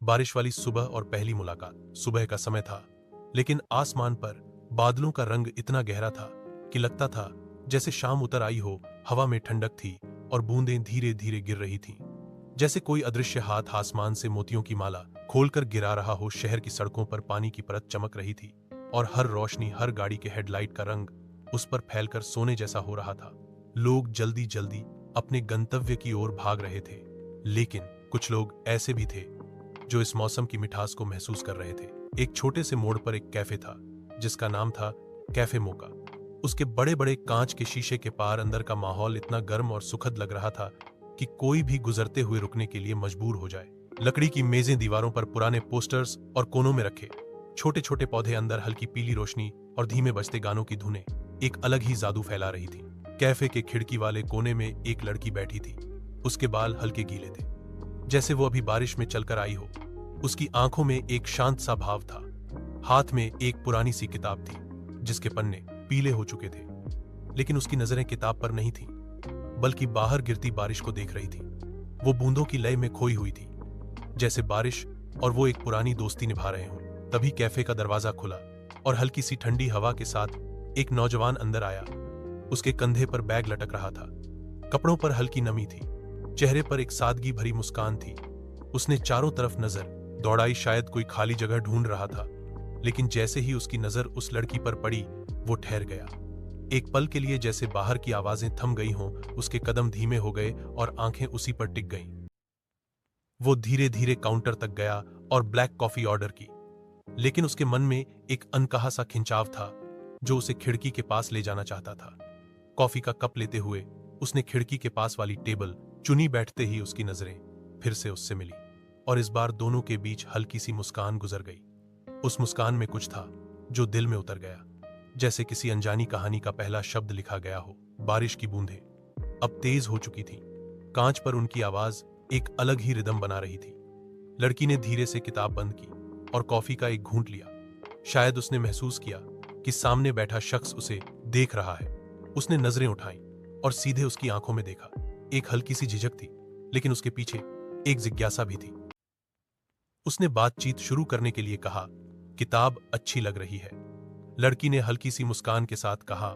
बारिश वाली सुबह और पहली मुलाकात। सुबह का समय था, लेकिन आसमान पर बादलों का रंग इतना गहरा था कि लगता था जैसे शाम उतर आई हो। हवा में ठंडक थी और बूंदें धीरे धीरे गिर रही थीं, जैसे कोई अदृश्य हाथ आसमान से मोतियों की माला खोलकर गिरा रहा हो। शहर की सड़कों पर पानी की परत चमक रही थी और हर रोशनी, हर गाड़ी के हेडलाइट का रंग उस पर फैलकर सोने जैसा हो रहा था। लोग जल्दी जल्दी अपने गंतव्य की ओर भाग रहे थे, लेकिन कुछ लोग ऐसे भी थे जो इस मौसम की मिठास को महसूस कर रहे थे। एक छोटे से मोड़ पर एक कैफे था जिसका नाम था कैफे मोका। उसके बड़े बड़े कांच के शीशे के पार अंदर का माहौल इतना गर्म और सुखद लग रहा था कि कोई भी गुजरते हुए रुकने के लिए मजबूर हो जाए। लकड़ी की मेजें, दीवारों पर पुराने पोस्टर्स और कोनों में रखे छोटे छोटे पौधे, अंदर हल्की पीली रोशनी और धीमे बजते गानों की धुनें एक अलग ही जादू फैला रही थी। कैफे के खिड़की वाले कोने में एक लड़की बैठी थी। उसके बाल हल्के गीले थे, जैसे वो अभी बारिश में चलकर आई हो। उसकी आंखों में एक शांत सा भाव था। हाथ में एक पुरानी सी किताब थी जिसके पन्ने पीले हो चुके थे, लेकिन उसकी नजरें किताब पर नहीं थीं, बल्कि बाहर गिरती बारिश को देख रही थी। वो बूंदों की लय में खोई हुई थी, जैसे बारिश और वो एक पुरानी दोस्ती निभा रहे हों। तभी कैफे का दरवाजा खुला और हल्की सी ठंडी हवा के साथ एक नौजवान अंदर आया। उसके कंधे पर बैग लटक रहा था, कपड़ों पर हल्की नमी थी, चेहरे पर एक सादगी भरी मुस्कान थी। उसने चारों तरफ नजर दौड़ाई, शायद कोई खाली जगह ढूंढ रहा था, लेकिन जैसे ही उसकी नजर उस लड़की पर पड़ी, वो ठहर गया। एक पल के लिए जैसे बाहर की आवाजें थम गई हों, उसके कदम धीमे हो गए और आंखें उसी पर टिक गईं। वो धीरे धीरे काउंटर तक गया और ब्लैक कॉफी ऑर्डर की, लेकिन उसके मन में एक अनकहा सा खिंचाव था जो उसे खिड़की के पास ले जाना चाहता था। कॉफी का कप लेते हुए उसने खिड़की के पास वाली टेबल चुनी। बैठते ही उसकी नजरें फिर से उससे मिली और इस बार दोनों के बीच हल्की सी मुस्कान गुजर गई। उस मुस्कान में कुछ था जो दिल में उतर गया, जैसे किसी अनजानी कहानी का पहला शब्द लिखा गया हो। बारिश की बूंदें अब तेज हो चुकी थीं। कांच पर उनकी आवाज एक अलग ही रिदम बना रही थी। लड़की ने धीरे से किताब बंद की और कॉफी का एक घूंट लिया। शायद उसने महसूस किया कि सामने बैठा शख्स उसे देख रहा है। उसने नजरें उठाई और सीधे उसकी आंखों में देखा। एक हल्की सी झिझक थी, लेकिन उसके पीछे एक जिज्ञासा भी थी। उसने बातचीत शुरू करने के लिए कहा, किताब अच्छी लग रही है। लड़की ने हल्की सी मुस्कान के साथ कहा,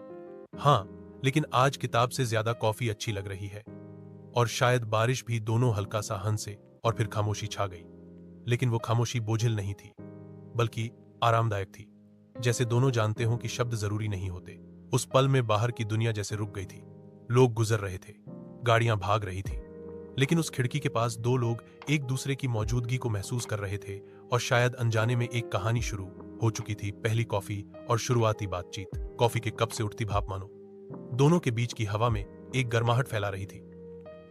हाँ, लेकिन आज किताब से ज्यादा कॉफी अच्छी लग रही है। और शायद बारिश भी। दोनों हल्का सा हंसे और फिर खामोशी छा गई, लेकिन वो खामोशी बोझिल नहीं थी, बल्कि आरामदायक थी, जैसे दोनों जानते हों कि शब्द जरूरी नहीं होते। उस पल में बाहर की दुनिया जैसे रुक गई थी। लोग गुजर रहे थे, गाड़ियां भाग रही थी, लेकिन उस खिड़की के पास दो लोग एक दूसरे की मौजूदगी को महसूस कर रहे थे और शायद अनजाने में एक कहानी शुरू हो चुकी थी। पहली कॉफी और शुरुआती बातचीत। कॉफी के कप से उठती भाप मानो दोनों के बीच की हवा में एक गर्माहट फैला रही थी।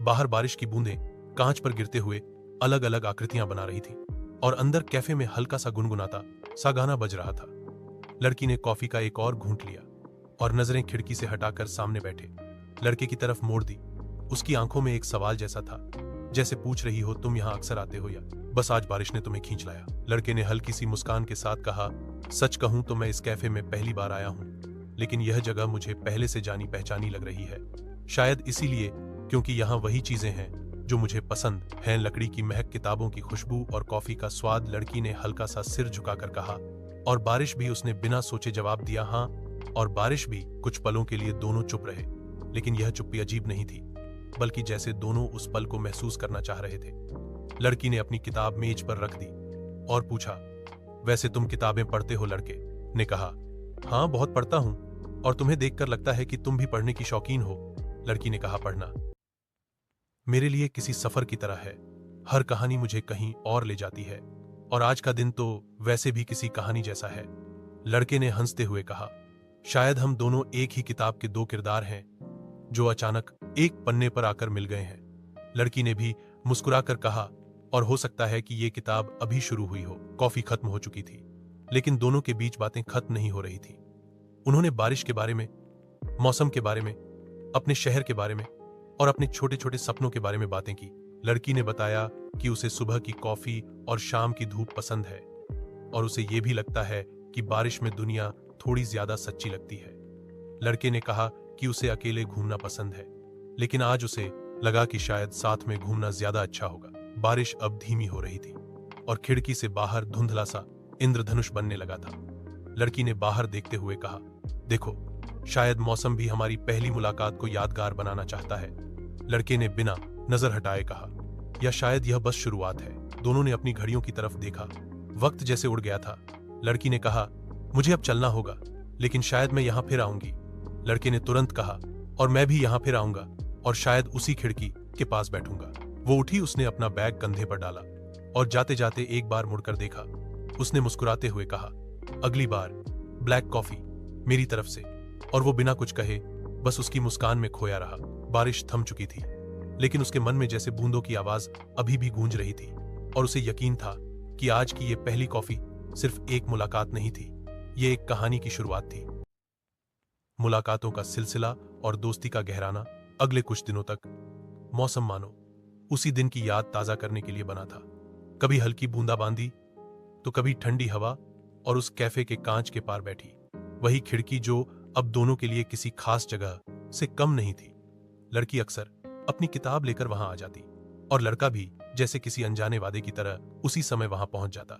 बाहर बारिश की बूंदें कांच पर गिरते हुए अलग अलग आकृतियां बना रही थी और अंदर कैफे में हल्का सा गुनगुनाता सा गाना बज रहा था। लड़की ने कॉफी का एक और घूंट लिया और नजरें खिड़की से हटाकर सामने बैठे लड़के की तरफ मोड़ दी। उसकी आंखों में एक सवाल जैसा था, जैसे पूछ रही हो, तुम यहां अक्सर आते हो या बस आज बारिश ने तुम्हें खींच लाया? लड़के ने हल्की सी मुस्कान के साथ कहा, सच कहूं तो मैं इस कैफे में पहली बार आया हूं, लेकिन यह जगह मुझे पहले से जानी पहचानी लग रही है। शायद इसीलिए क्योंकि यहाँ वही चीजें हैं जो मुझे पसंद हैं। लकड़ी की महक, किताबों की खुशबू और कॉफी का स्वाद। लड़की ने हल्का सा सिर झुकाकर कहा, और बारिश भी? उसने बिना सोचे जवाब दिया, हाँ, और बारिश भी। कुछ पलों के लिए दोनों चुप रहे, लेकिन यह चुप्पी अजीब नहीं थी, बल्कि जैसे दोनों उस पल को महसूस करना चाह रहे थे। लड़की ने अपनी किताब मेज पर रख दी और पूछा, वैसे तुम किताबें पढ़ते हो? लड़के ने कहा, हाँ, बहुत पढ़ता हूं, और तुम्हें देखकर लगता है कि तुम भी पढ़ने की शौकीन हो। लड़की ने कहा, पढ़ना मेरे लिए किसी सफर की तरह है। हर कहानी मुझे कहीं और ले जाती है, और आज का दिन तो वैसे भी किसी कहानी जैसा है। लड़के ने हंसते हुए कहा, शायद हम दोनों एक ही किताब के दो किरदार हैं जो अचानक एक पन्ने पर आकर मिल गए हैं। लड़की ने भी मुस्कुराकर कहा, और हो सकता है कि ये किताब अभी शुरू हुई हो। कॉफी खत्म हो चुकी थी, लेकिन दोनों के बीच बातें खत्म नहीं हो रही थी। उन्होंने बारिश के बारे में, मौसम के बारे में, अपने शहर के बारे में और अपने छोटे छोटे सपनों के बारे में बातें की। लड़की ने बताया कि उसे सुबह की कॉफी और शाम की धूप पसंद है, और उसे यह भी लगता है कि बारिश में दुनिया थोड़ी ज्यादा सच्ची लगती है। लड़के ने कहा कि उसे अकेले घूमना पसंद है, लेकिन आज उसे लगा कि शायद साथ में घूमना ज्यादा अच्छा होगा। बारिश अब धीमी हो रही थी, और खिड़की से बाहर धुंधला सा इंद्रधनुष बनने लगा था। लड़की ने बाहर देखते हुए कहा, देखो, शायद मौसम भी हमारी पहली मुलाकात को यादगार बनाना चाहता है। लड़के ने बिना नजर हटाए कहा, या शायद यह बस शुरुआत है। दोनों ने अपनी घड़ियों की तरफ देखा। वक्त जैसे उड़ गया था। लड़की ने कहा, मुझे अब चलना होगा, लेकिन शायद मैं यहां फिर आऊंगी। लड़के ने तुरंत कहा, और मैं भी यहां फिर आऊंगा, और शायद उसी खिड़की के पास बैठूंगा। वो उठी, उसने अपना बैग कंधे पर डाला और जाते जाते एक बार मुड़कर देखा। उसने मुस्कुराते हुए कहा, अगली बार ब्लैक कॉफी मेरी तरफ से। और वो बिना कुछ कहे बस उसकी मुस्कान में खोया रहा। बारिश थम चुकी थी, लेकिन उसके मन में जैसे बूंदों की आवाज अभी भी गूंज रही थी, और उसे यकीन था कि आज की ये पहली कॉफी सिर्फ एक मुलाकात नहीं थी, ये एक कहानी की शुरुआत थी। मुलाकातों का सिलसिला और दोस्ती का गहराना अगले कुछ दिनों तक मौसम मानो उसी दिन की याद ताजा करने के लिए बना था। कभी हल्की बूंदाबांदी, तो कभी ठंडी हवा, और उस कैफे के कांच के पार बैठी वही खिड़की जो अब दोनों के लिए किसी खास जगह से कम नहीं थी। लड़की अक्सर अपनी किताब लेकर वहां आ जाती, और लड़का भी जैसे किसी अनजाने वादे की तरह उसी समय वहां पहुंच जाता।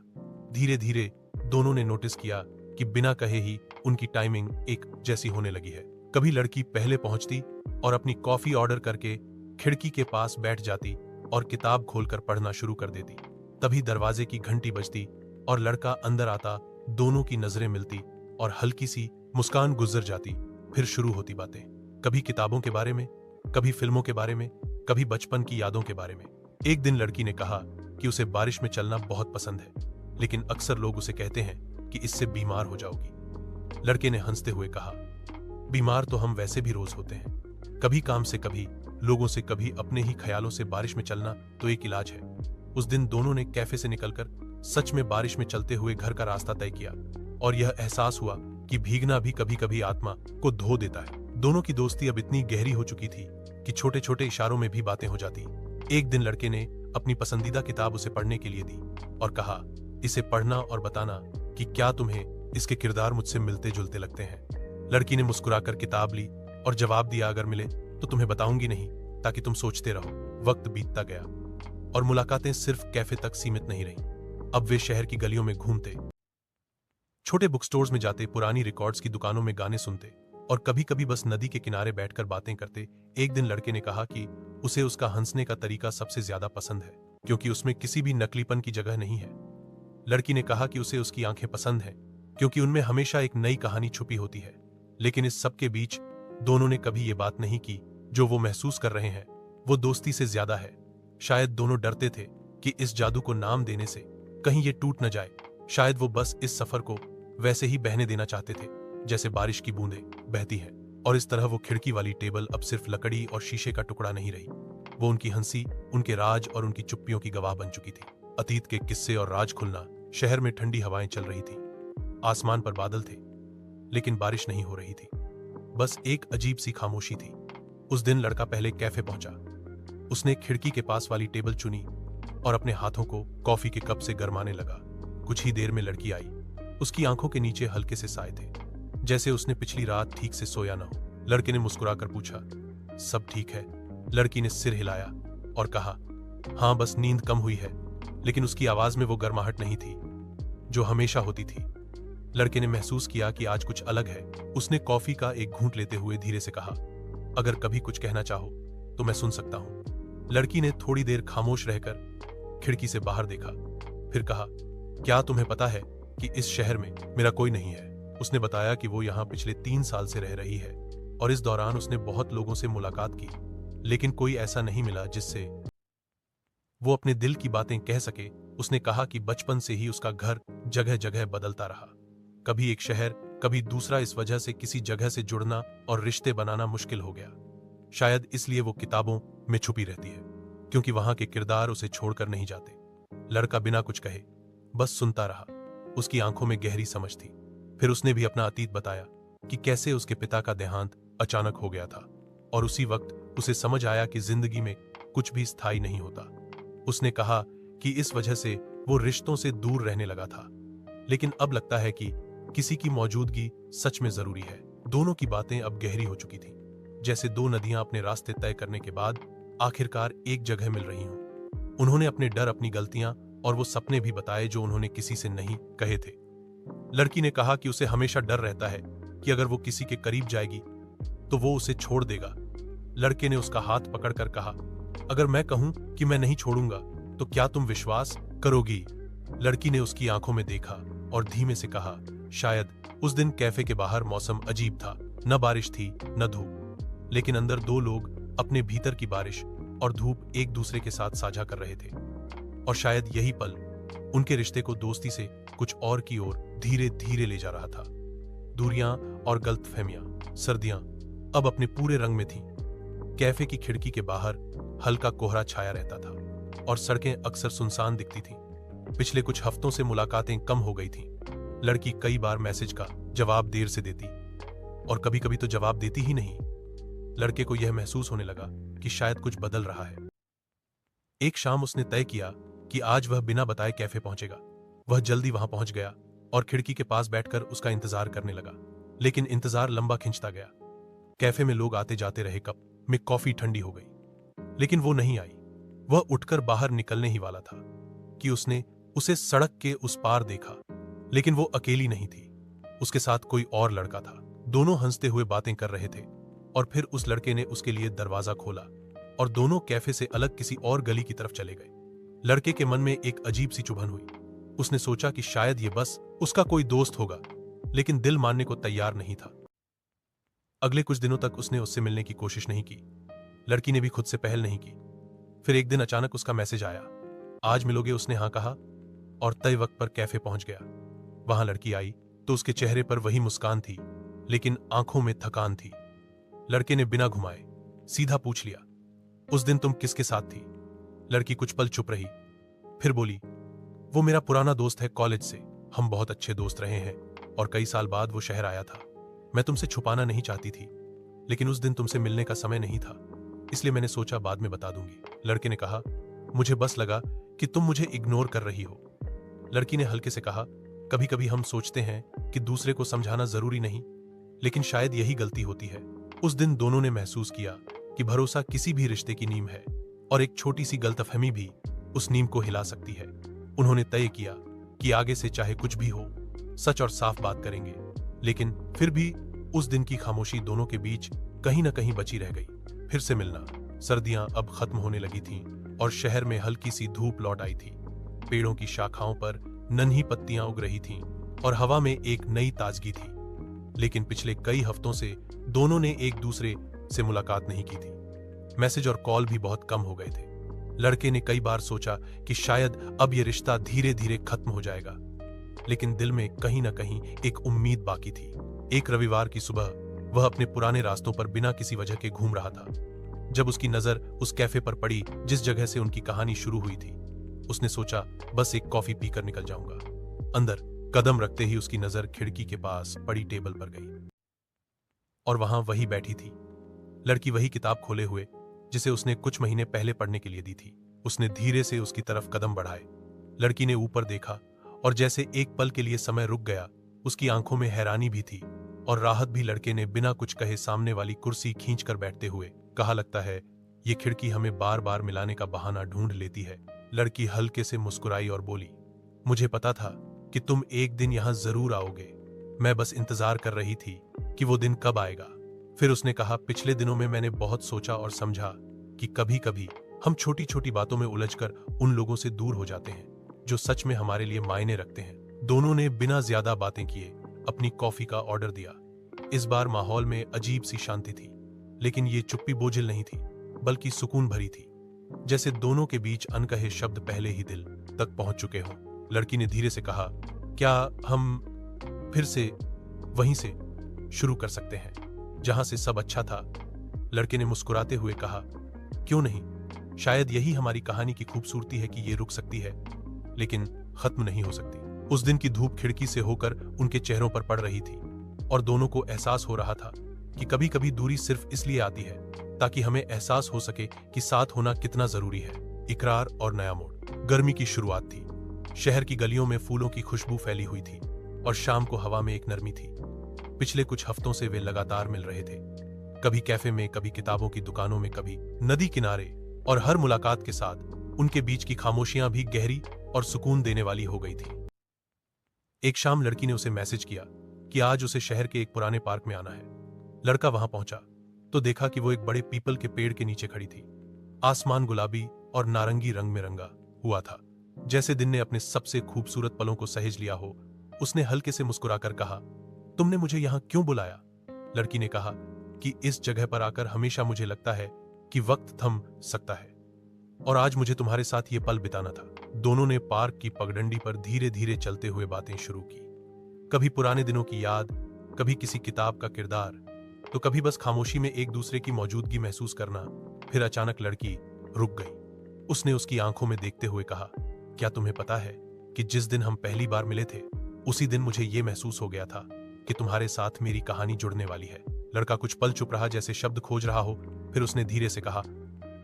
धीरे धीरे दोनों ने नोटिस किया कि बिना कहे ही उनकी टाइमिंग एक जैसी होने लगी है। कभी लड़की पहले पहुंचती और अपनी कॉफी ऑर्डर करके खिड़की के पास बैठ जाती और किताब खोलकर पढ़ना शुरू कर देती। तभी दरवाजे की घंटी बजती और लड़का अंदर आता। दोनों की नजरें मिलती और हल्की सी मुस्कान गुजर जाती। फिर शुरू होती बातें, कभी किताबों के बारे में, कभी फिल्मों के बारे में, कभी बचपन की यादों के बारे में। एक दिन लड़की ने कहा कि उसे बारिश में चलना बहुत पसंद है, लेकिन अक्सर लोग उसे कहते हैं कि इससे बीमार हो जाओगी। लड़के ने हंसते हुए कहा, बीमार तो हम वैसे भी रोज होते हैं, कभी काम से, कभी लोगों से, कभी अपने ही ख्यालों से। बारिश में चलना तो एक इलाज है। उस दिन दोनों ने कैफे से निकलकर सच में बारिश में चलते हुए घर का रास्ता तय किया, और यह एहसास हुआ कि भीगना भी कभी कभी आत्मा को धो देता है। दोनों की दोस्ती अब इतनी गहरी हो चुकी थी कि छोटे छोटे इशारों में भी बातें हो जाती। एक दिन लड़के ने अपनी पसंदीदा किताब उसे पढ़ने के लिए दी और कहा, इसे पढ़ना और बताना कि क्या तुम्हें इसके किरदार मुझसे मिलते जुलते लगते हैं। लड़की ने मुस्कुराकर किताब ली और जवाब दिया, अगर मिले तो तुम्हें बताऊंगी नहीं, ताकि तुम सोचते रहो। वक्त बीतता गया और मुलाकातें सिर्फ कैफे तक सीमित नहीं रहीं। अब वे शहर की गलियों में घूमते, छोटे बुक स्टोर्स में जाते, पुरानी रिकॉर्ड्स की दुकानों में गाने सुनते, और कभी कभी बस नदी के किनारे बैठकर बातें करते। एक दिन लड़के ने कहा कि उसे उसका हंसने का तरीका सबसे ज्यादा पसंद है, क्योंकि उसमें किसी भी नकलीपन की जगह नहीं है। लड़की ने कहा कि उसे उसकी आंखें पसंद हैं, क्योंकि उनमें हमेशा एक नई कहानी छुपी होती है। लेकिन इस सब के बीच दोनों ने कभी ये बात नहीं की, जो वो महसूस कर रहे हैं वो दोस्ती से ज्यादा है। शायद दोनों डरते थे कि इस जादू को नाम देने से कहीं ये टूट न जाए। शायद वो बस इस सफर को वैसे ही बहने देना चाहते थे जैसे बारिश की बूंदें बहती हैं। और इस तरह वो खिड़की वाली टेबल अब सिर्फ लकड़ी और शीशे का टुकड़ा नहीं रही, वो उनकी हंसी, उनके राज और उनकी चुप्पियों की गवाह बन चुकी थी। अतीत के किस्से और राज खुलना। शहर में ठंडी हवाएं चल रही थी, आसमान पर बादल थे, लेकिन बारिश नहीं हो रही थी। बस एक अजीब सी खामोशी थी। उस दिन लड़का पहले कैफे पहुंचा। उसने खिड़की के पास वाली टेबल चुनी और अपने हाथों को कॉफी के कप से गरमाने लगा। कुछ ही देर में लड़की आई। उसकी आंखों के नीचे हल्के से साए थे, जैसे उसने पिछली रात ठीक से सोया न हो। लड़के ने मुस्कुराकर पूछा, सब ठीक है? लड़की ने सिर हिलाया और कहा, हाँ, बस नींद कम हुई है। लेकिन उसकी आवाज में वो गर्माहट नहीं थी जो हमेशा होती थी। लड़के ने महसूस किया कि आज कुछ अलग है। उसने कॉफी का एक घूंट लेते हुए धीरे से कहा, अगर कभी कुछ कहना चाहो तो मैं सुन सकता हूं। लड़की ने थोड़ी देर खामोश रहकर खिड़की से बाहर देखा, फिर कहा, क्या तुम्हें पता है कि इस शहर में मेरा कोई नहीं है? उसने बताया कि वो यहाँ पिछले 3 साल से रह रही है, और इस दौरान उसने बहुत लोगों से मुलाकात की, लेकिन कोई ऐसा नहीं मिला जिससे वो अपने दिल की बातें कह सके। उसने कहा कि बचपन से ही उसका घर जगह जगह बदलता रहा, कभी एक शहर, कभी दूसरा। इस वजह से किसी जगह से जुड़ना और रिश्ते बनाना मुश्किल हो गया। शायद इसलिए वो किताबों में छुपी रहती है, क्योंकि वहां के किरदार उसे छोड़कर नहीं जाते। लड़का बिना कुछ कहे बस सुनता रहा। उसकी आंखों में गहरी समझ थी। फिर उसने भी अपना अतीत बताया कि कैसे उसके पिता का देहांत अचानक हो गया था, और उसी वक्त उसे समझ आया कि जिंदगी में कुछ भी स्थायी नहीं होता। उसने कहा कि इस वजह से वो रिश्तों से दूर रहने लगा था, लेकिन अब लगता है कि किसी की मौजूदगी सच में जरूरी है। दोनों की बातें अब गहरी हो चुकी थी, जैसे दो नदियां अपने रास्ते तय करने के बाद आखिरकार एक जगह मिल रही हों। उन्होंने अपने डर, अपनी गलतियां और वो सपने भी बताए जो उन्होंने किसी से नहीं कहे थे। लड़की ने कहा कि उसे हमेशा डर रहता है कि अगर वो किसी के करीब जाएगी तो वो उसे छोड़ देगा। लड़के ने उसका हाथ पकड़कर कहा, अगर मैं कहूं कि मैं नहीं छोड़ूंगा तो क्या तुम विश्वास करोगी? लड़की ने उसकी आंखों में देखा और धीमे से कहा, शायद। उस दिन कैफे के बाहर मौसम अजीब था, न बारिश थी न धूप, लेकिन अंदर दो लोग अपने भीतर की बारिश और धूप एक दूसरे के साथ साझा कर रहे थे। और शायद यही पल उनके रिश्ते को दोस्ती से कुछ और की ओर धीरे धीरे ले जा रहा था। दूरियां और गलतफहमियां सर्दियां अब अपने पूरे रंग में थीं। कैफे की खिड़की के बाहर हल्का कोहरा छाया रहता था और सड़कें अक्सर सुनसान दिखती थीं। पिछले कुछ हफ्तों से मुलाकातें कम हो गई थीं। लड़की कई बार मैसेज का जवाब देर से देती और कभी कभी तो जवाब देती ही नहीं। लड़के को यह महसूस होने लगा कि शायद कुछ बदल रहा है। एक शाम उसने तय किया कि आज वह बिना बताए कैफे पहुंचेगा। वह जल्दी वहां पहुंच गया और खिड़की के पास बैठकर उसका इंतजार करने लगा, लेकिन इंतजार लंबा खिंचता गया। कैफे में लोग आते जाते रहे, कप में कॉफी ठंडी हो गई, लेकिन वो नहीं आई। वह उठकर बाहर निकलने ही वाला था कि उसने उसे सड़क के उस पार देखा, लेकिन वो अकेली नहीं थी। उसके साथ कोई और लड़का था। दोनों हंसते हुए बातें कर रहे थे और फिर उस लड़के ने उसके लिए दरवाजा खोला और दोनों कैफे से अलग किसी और गली की तरफ चले गए। लड़के के मन में एक अजीब सी चुभन हुई। उसने सोचा कि शायद ये बस उसका कोई दोस्त होगा, लेकिन दिल मानने को तैयार नहीं था। अगले कुछ दिनों तक उसने उससे मिलने की कोशिश नहीं की। लड़की ने भी खुद से पहल नहीं की। फिर एक दिन अचानक उसका मैसेज आया, आज मिलोगे? उसने हाँ कहा और तय वक्त पर कैफे पहुंच गया। वहां लड़की आई तो उसके चेहरे पर वही मुस्कान थी, लेकिन आंखों में थकान थी। लड़के ने बिना घुमाए सीधा पूछ लिया, उस दिन तुम किसके साथ थी? लड़की कुछ पल चुप रही, फिर बोली, वो मेरा पुराना दोस्त है कॉलेज से। हम बहुत अच्छे दोस्त रहे हैं और कई साल बाद वो शहर आया था। मैं तुमसे छुपाना नहीं चाहती थी, लेकिन उस दिन तुमसे मिलने का समय नहीं था, इसलिए मैंने सोचा बाद में बता दूंगी। लड़के ने कहा, मुझे बस लगा कि तुम मुझे इग्नोर कर रही हो। लड़की ने हल्के से कहा, कभी कभी हम सोचते हैं कि दूसरे को समझाना जरूरी नहीं, लेकिन शायद यही गलती होती है। उस दिन दोनों ने महसूस किया कि भरोसा किसी भी रिश्ते की नींव है और एक छोटी सी गलतफहमी भी उस नींव को हिला सकती है। उन्होंने तय किया कि आगे से चाहे कुछ भी हो, सच और साफ बात करेंगे, लेकिन फिर भी उस दिन की खामोशी दोनों के बीच कहीं न कहीं बची रह गई। फिर से मिलना। सर्दियां अब खत्म होने लगी थीं और शहर में हल्की सी धूप लौट आई थी। पेड़ों की शाखाओं पर नन्ही पत्तियां उग रही थीं और हवा में एक नई ताजगी थी। लेकिन पिछले कई हफ्तों से दोनों ने एक दूसरे से मुलाकात नहीं की थी। मैसेज और कॉल भी बहुत कम हो गए थे। लड़के ने कई बार सोचा कि शायद अब यह रिश्ता धीरे धीरे खत्म हो जाएगा, लेकिन दिल में कहीं ना कहीं एक उम्मीद बाकी थी। एक रविवार की सुबह वह अपने पुराने रास्तों पर बिना किसी वजह के घूम रहा था, जब उसकी नजर उस कैफे पर पड़ी जिस जगह से उनकी कहानी शुरू हुई थी। उसने सोचा, बस एक कॉफी पीकर निकल जाऊंगा। अंदर कदम रखते ही उसकी नजर खिड़की के पास पड़ी टेबल पर गई और वहां वही बैठी थी लड़की, वही किताब खोले हुए जिसे उसने कुछ महीने पहले पढ़ने के लिए दी थी। उसने धीरे से उसकी तरफ कदम बढ़ाए। लड़की ने ऊपर देखा और जैसे एक पल के लिए समय रुक गया। उसकी आंखों में हैरानी भी थी और राहत भी। लड़के ने बिना कुछ कहे सामने वाली कुर्सी खींचकर बैठते हुए कहा, लगता है ये खिड़की हमें बार बार मिलाने का बहाना ढूंढ लेती है। लड़की हल्के से मुस्कुराई और बोली, मुझे पता था कि तुम एक दिन यहां जरूर आओगे। मैं बस इंतजार कर रही थी कि वो दिन कब आएगा। फिर उसने कहा, पिछले दिनों में मैंने बहुत सोचा और समझा कि कभी कभी हम छोटी छोटी बातों में उलझकर उन लोगों से दूर हो जाते हैं जो सच में हमारे लिए मायने रखते हैं। दोनों ने बिना ज्यादा बातें किए अपनी कॉफी का ऑर्डर दिया। इस बार माहौल में अजीब सी शांति थी, लेकिन ये चुप्पी बोझिल नहीं थी, बल्कि सुकून भरी थी, जैसे दोनों के बीच अनकहे शब्द पहले ही दिल तक पहुंच चुके हों। लड़की ने धीरे से कहा, क्या हम फिर से वहीं से शुरू कर सकते हैं जहां से सब अच्छा था? लड़के ने मुस्कुराते हुए कहा, क्यों नहीं? शायद यही हमारी कहानी की खूबसूरती है कि ये रुक सकती है, लेकिन खत्म नहीं हो सकती। उस दिन की धूप खिड़की से होकर उनके चेहरों पर पड़ रही थी और दोनों को एहसास हो रहा था कि कभी कभी दूरी सिर्फ इसलिए आती है ताकि हमें एहसास हो सके कि साथ होना कितना जरूरी है। इकरार और नया मोड़। गर्मी की शुरुआत थी। शहर की गलियों में फूलों की खुशबू फैली हुई थी और शाम को हवा में एक नरमी थी। पिछले कुछ हफ्तों से वे लगातार मिल रहे थे, कभी कैफे में, कभी किताबों की दुकानों में, कभी नदी किनारे, और हर मुलाकात के साथ उनके बीच की खामोशियां भी गहरी और सुकून देने वाली हो गई थी। एक शाम लड़की ने उसे मैसेज किया कि आज उसे शहर के एक पुराने पार्क में आना है। लड़का वहां पहुंचा तो देखा कि वो एक बड़े पीपल के पेड़ के नीचे खड़ी थी। आसमान गुलाबी और नारंगी रंग में रंगा हुआ था, जैसे दिन ने अपने सबसे खूबसूरत पलों को सहेज लिया हो। उसने हल्के से मुस्कुराकर कहा, तुमने मुझे यहां क्यों बुलाया? लड़की ने कहा कि इस जगह पर आकर हमेशा मुझे लगता है कि वक्त थम सकता है, और आज मुझे तुम्हारे साथ ये पल बिताना था। दोनों ने पार्क की पगडंडी पर धीरे धीरे चलते हुए बातें शुरू की। कभी पुराने दिनों की याद, कभी किसी किताब का किरदार, तो कभी बस खामोशी में एक दूसरे की मौजूदगी महसूस करना। फिर अचानक लड़की रुक गई। उसने उसकी आंखों में देखते हुए कहा, क्या तुम्हें पता है कि जिस दिन हम पहली बार मिले थे उसी दिन मुझे यह महसूस हो गया था कि तुम्हारे साथ मेरी कहानी जुड़ने वाली है। लड़का कुछ पल चुप रहा, जैसे शब्द खोज रहा हो। फिर उसने धीरे से कहा,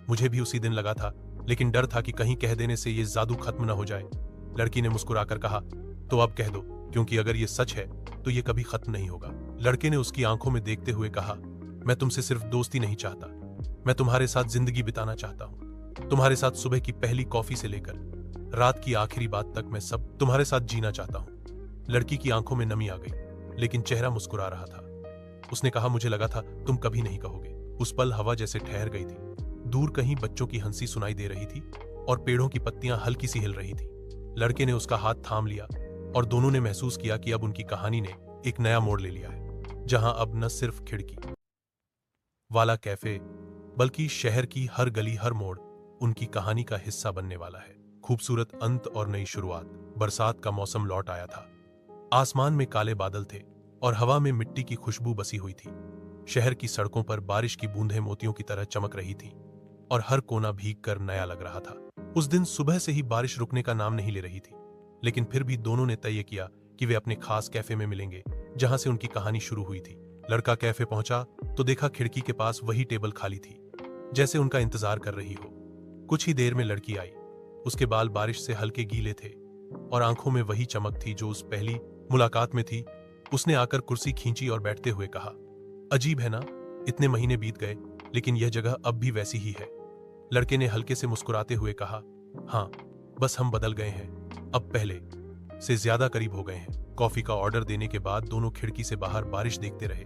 मुझे भी उसी दिन लगा था, लेकिन डर था कि कहीं कह देने से ये जादू खत्म न हो जाए। लड़की ने मुस्कुराकर कहा, तो अब कह दो, क्योंकि अगर ये सच है तो ये कभी खत्म नहीं होगा। लड़के ने उसकी आंखों में देखते हुए कहा, मैं तुमसे सिर्फ दोस्ती नहीं चाहता, मैं तुम्हारे साथ जिंदगी बिताना चाहता हूँ। तुम्हारे साथ सुबह की पहली कॉफी से लेकर रात की आखिरी बात तक मैं सब तुम्हारे साथ जीना चाहता हूँ। लड़की की आंखों में नमी आ गई, लेकिन चेहरा मुस्कुरा रहा था। उसने कहा, मुझे लगा था तुम कभी नहीं कहोगे। उस पल हवा जैसे ठहर गई थी। दूर कहीं बच्चों की हंसी सुनाई दे रही थी और पेड़ों की पत्तियां हल्की सी हिल रही थी। लड़के ने उसका हाथ थाम लिया और दोनों ने महसूस किया कि अब उनकी कहानी ने एक नया मोड़ ले लिया है, जहां अब न सिर्फ खिड़की वाला कैफे, बल्कि शहर की हर गली, हर मोड़ उनकी कहानी का हिस्सा बनने वाला है। खूबसूरत अंत और नई शुरुआत। बरसात का मौसम लौट आया था। आसमान में काले बादल थे और हवा में मिट्टी की खुशबू बसी हुई थी। शहर की सड़कों पर बारिश की बूंदें मोतियों की तरह चमक रही थीं और हर कोना भीग कर नया लग रहा था। उस दिन सुबह से ही बारिश रुकने का नाम नहीं ले रही थी, लेकिन फिर भी दोनों ने तय किया कि वे अपने खास कैफे में मिलेंगे जहां से उनकी कहानी शुरू हुई थी। लड़का कैफे पहुंचा तो देखा खिड़की के पास वही टेबल खाली थी, जैसे उनका इंतजार कर रही हो। कुछ ही देर में लड़की आई। उसके बाल बारिश से हल्के गीले थे और आंखों में वही चमक थी जो उस पहली मुलाकात में थी। उसने आकर कुर्सी खींची और बैठते हुए कहा, अजीब है ना, इतने महीने बीत गए लेकिन यह जगह अब भी वैसी ही है। लड़के ने हल्के से मुस्कुराते हुए कहा, हाँ, बस हम बदल गए हैं, अब पहले से ज्यादा करीब हो गए हैं। कॉफी का ऑर्डर देने के बाद दोनों खिड़की से बाहर बारिश देखते रहे,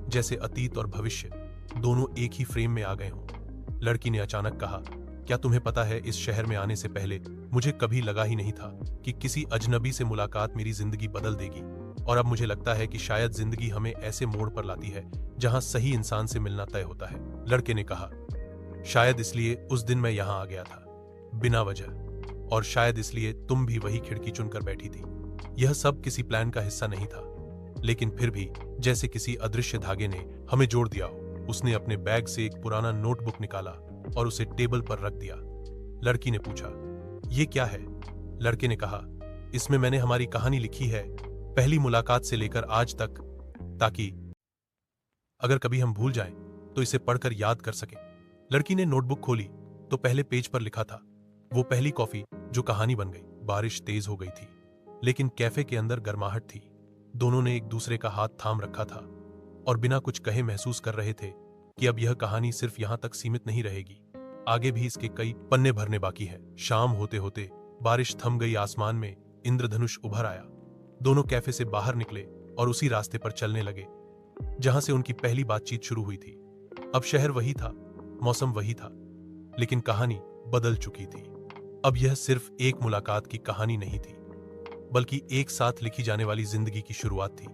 जैसे अतीत और भविष्य दोनों एक ही फ्रेम में आ गए हों। लड़की ने अचानक कहा, क्या तुम्हें पता है, इस शहर में आने से पहले मुझे कभी लगा ही नहीं था कि किसी अजनबी से मुलाकात मेरी जिंदगी बदल देगी, और अब मुझे लगता है कि शायद जिंदगी हमें ऐसे मोड़ पर लाती है जहां सही इंसान से मिलना तय होता है। लड़के ने कहा, शायद इसलिए उस दिन मैं यहां आ गया था बिना वजह, और शायद इसलिए तुम भी वही खिड़की चुनकर बैठी थी। यह सब किसी प्लान का हिस्सा नहीं था, लेकिन फिर भी जैसे किसी अदृश्य धागे ने हमें जोड़ दिया हो। उसने अपने बैग से एक पुराना नोटबुक निकाला और उसे टेबल पर रख दिया। लड़की ने पूछा, ये क्या है? लड़के ने कहा, इसमें मैंने हमारी कहानी लिखी है, पहली मुलाकात से लेकर आज तक, ताकि अगर कभी हम भूल जाएं तो इसे पढ़कर याद कर सकें। लड़की ने नोटबुक खोली तो पहले पेज पर लिखा था, वो पहली कॉफी जो कहानी बन गई। बारिश तेज हो गई थी, लेकिन कैफे के अंदर गर्माहट थी। दोनों ने एक दूसरे का हाथ थाम रखा था और बिना कुछ कहे महसूस कर रहे थे कि अब यह कहानी सिर्फ यहां तक सीमित नहीं रहेगी, आगे भी इसके कई पन्ने भरने बाकी हैं। शाम होते होते बारिश थम गई, आसमान में इंद्रधनुष उभर आया। दोनों कैफे से बाहर निकले और उसी रास्ते पर चलने लगे जहां से उनकी पहली बातचीत शुरू हुई थी। अब शहर वही था, मौसम वही था, लेकिन कहानी बदल चुकी थी। अब यह सिर्फ एक मुलाकात की कहानी नहीं थी, बल्कि एक साथ लिखी जाने वाली जिंदगी की शुरुआत थी।